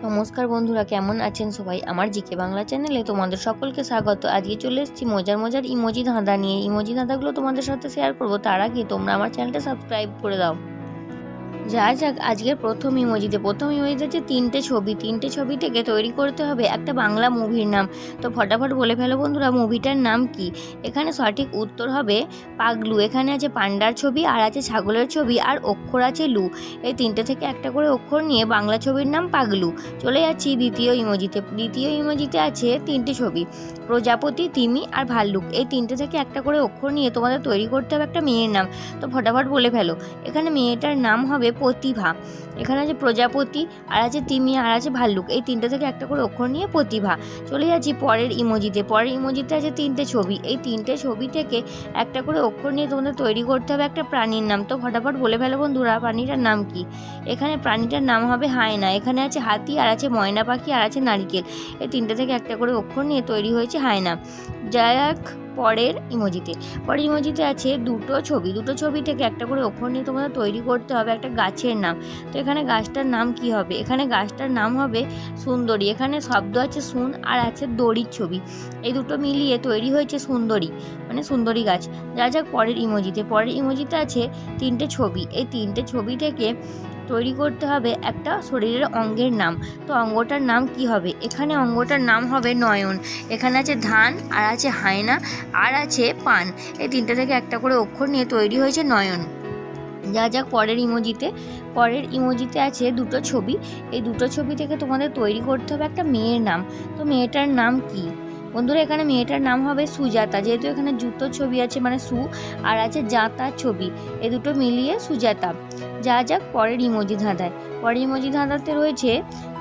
নমস্কার বন্ধুরা, কেমন আছেন সবাই? আমার জিকে বাংলা চ্যানেলে তোমাদের সকলকে স্বাগত। আজকে চলে এসেছি মজার মজার ইমোজি ধাঁধা নিয়ে। ইমোজি ধাঁধাগুলো তোমাদের সাথে শেয়ার করব, তার আগে তোমরা আমার চ্যানেলটা সাবস্ক্রাইব করে দাও। যাক আজকের প্রথম ইমোজিতে হচ্ছে তিনটে ছবি থেকে তৈরি করতে হবে একটা বাংলা মুভির নাম। তো ফটাফট বলে ফেলো বন্ধুরা, মুভিটার নাম কি? এখানে সঠিক উত্তর হবে পাগলু। এখানে আছে পান্ডার ছবি, আর আছে ছাগলের ছবি, আর অক্ষর আছে লু। এই তিনটে থেকে একটা করে অক্ষর নিয়ে বাংলা ছবির নাম পাগলু। চলে যাচ্ছি দ্বিতীয় ইমোজিতে আছে তিনটে ছবি, প্রজাপতি, তিমি আর ভাল্লুক। এই তিনটে থেকে একটা করে অক্ষর নিয়ে তোমাদের তৈরি করতে হবে একটা মেয়ের নাম। তো ফটাফট বলে ফেলো। এখানে মেয়েটার নাম হবে প্রতিভা। এখানে আছে প্রজাপতি, আর আছে তিমি, আর আছে ভাল্লুক। এই তিনটে থেকে একটা করে অক্ষর নিয়ে প্রতিভা। চলে যাচ্ছি পরের ইমোজিতে আছে তিনটে ছবি। এই তিনটে ছবি থেকে একটা করে অক্ষর নিয়ে তোমাদের তৈরি করতে হবে একটা প্রাণীর নাম। তো ফটাফট বলে ফেলো বন্ধুরা, প্রাণীটার নাম কি? এখানে প্রাণীটার নাম হবে হায়না। এখানে আছে হাতি, আর আছে ময়না পাখি, আর আছে নারকেল। এই তিনটে থেকে একটা করে অক্ষর নিয়ে তৈরি হয়েছে হায়না। যাক পরের ইমোজিতে আছে দুটো ছবি থেকে একটা করে অক্ষর নিয়ে তোমাদের তৈরি করতে হবে একটা গাছের নাম। তো এখানে গাছটার নাম কি হবে? এখানে গাছটার নাম হবে সুন্দরী। এখানে শব্দ আছে সুন, আর আছে দড়ির ছবি। এই দুটো মিলিয়ে তৈরি হয়েছে সুন্দরী, মানে সুন্দরী গাছ। যাক পরের ইমোজিতে আছে তিনটে ছবি। এই তিনটে ছবি থেকে তৈরি করতে হবে একটা শরীরের অঙ্গের নাম। তো অঙ্গটার নাম কি হবে? এখানে অঙ্গটার নাম হবে নয়ন। এখানে আছে ধান, আর আছে হায়না, আর আছে পান। এই তিনটে থেকে একটা করে অক্ষর নিয়ে তৈরি হয়েছে নয়ন। যাক পরের ইমোজিতে আছে দুটো ছবি। এই দুটো ছবি থেকে তোমাদের তৈরি করতে হবে একটা মেয়ের নাম। তো মেয়েটার নাম কি বন্ধুরা? এখানে মেয়েটার নাম হবে সুজাতা। যেহেতু এখানে জুতো ছবি আছে, মানে সু, আর আছে জাতার ছবি, এই দুটো মিলিয়ে সুজাতা। যাক পরের ইমোজি ধাঁধাতে রয়েছে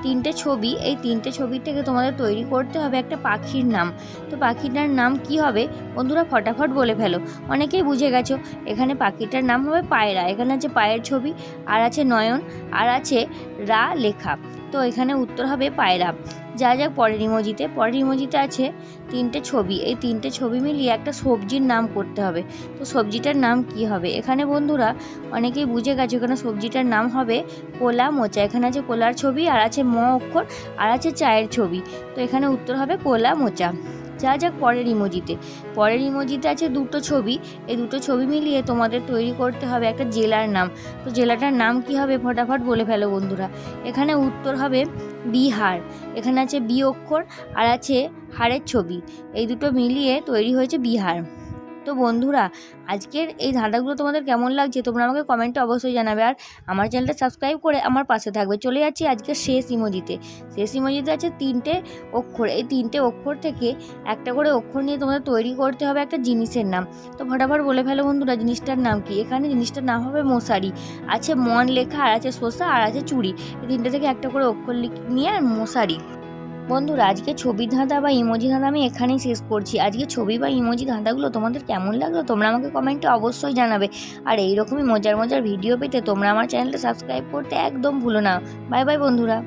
তিনটে ছবি। এই তিনটে ছবি থেকে তোমাদের তৈরি করতে হবে একটা পাখির নাম। তো পাখিটার নাম কি হবে বন্ধুরা? ফটাফট বলে ফেলো। অনেকেই বুঝে গেছো, এখানে পাখিটার নাম হবে পায়রা। এখানে আছে পায়ের ছবি, আর আছে নয়ন, আর আছে রা লেখা। তো এখানে উত্তর হবে পায়রা। যাক পরের ইমোজিতে আছে তিনটে ছবি। এই তিনটে ছবি মিলিয়ে একটা সবজির নাম করতে হবে। তো সবজিটার নাম কি হবে? এখানে বন্ধুরা অনেকেই বুঝে গেছে, এখানে সবজিটার নাম হবে কোলা মোচা। এখানে আছে কোলার ছবি, আর আছে ম অক্ষর, আর আছে চায়ের ছবি। তো এখানে উত্তর হবে কোলা মোচা। যাক পরের ইমোজিতে আছে দুটো ছবি। এই দুটো ছবি মিলিয়ে তোমাদের তৈরি করতে হবে একটা জেলার নাম। তো জেলাটার নাম কি হবে? ফটাফট বলে ফেলো বন্ধুরা। এখানে উত্তর হবে বিহার। এখানে আছে বি অক্ষর, আর আছে হাড়ের ছবি। এই দুটো মিলিয়ে তৈরি হয়েছে বিহার। তো বন্ধুরা, আজকের এই ধাঁধাগুলো তোমাদের কেমন লাগছে তোমরা আমাকে কমেন্টে অবশ্যই জানাবে, আর আমার চ্যানেলটা সাবস্ক্রাইব করে আমার পাশে থাকবে। চলে যাচ্ছি আজকের শেষ ইমোজিতে আছে তিনটে অক্ষর। এই তিনটে অক্ষর থেকে একটা করে অক্ষর নিয়ে তোমাদের তৈরি করতে হবে একটা জিনিসের নাম। তো ফটাফট বলে ফেলো বন্ধুরা, জিনিসটার নাম কি? এখানে জিনিসটার নাম হবে মশারি। আছে মন লেখা, আর আছে শসা, আর আছে চুড়ি। এই তিনটে থেকে একটা করে অক্ষর নিয়ে মশারি। বন্ধুরা, আজকে ছবি ধাঁধা বা ইমোজি ধাঁধা আমি এখানেই শেষ করছি। আজকে ছবি বা ইমোজি ধাঁধাগুলো তোমাদের কেমন লাগলো তোমরা আমাকে কমেন্টে অবশ্যই জানাবে। আর এইরকমই মজার ভিডিও পেতে তোমরা আমার চ্যানেলটা সাবস্ক্রাইব করতে একদম ভুলো না। বাই বাই বন্ধুরা।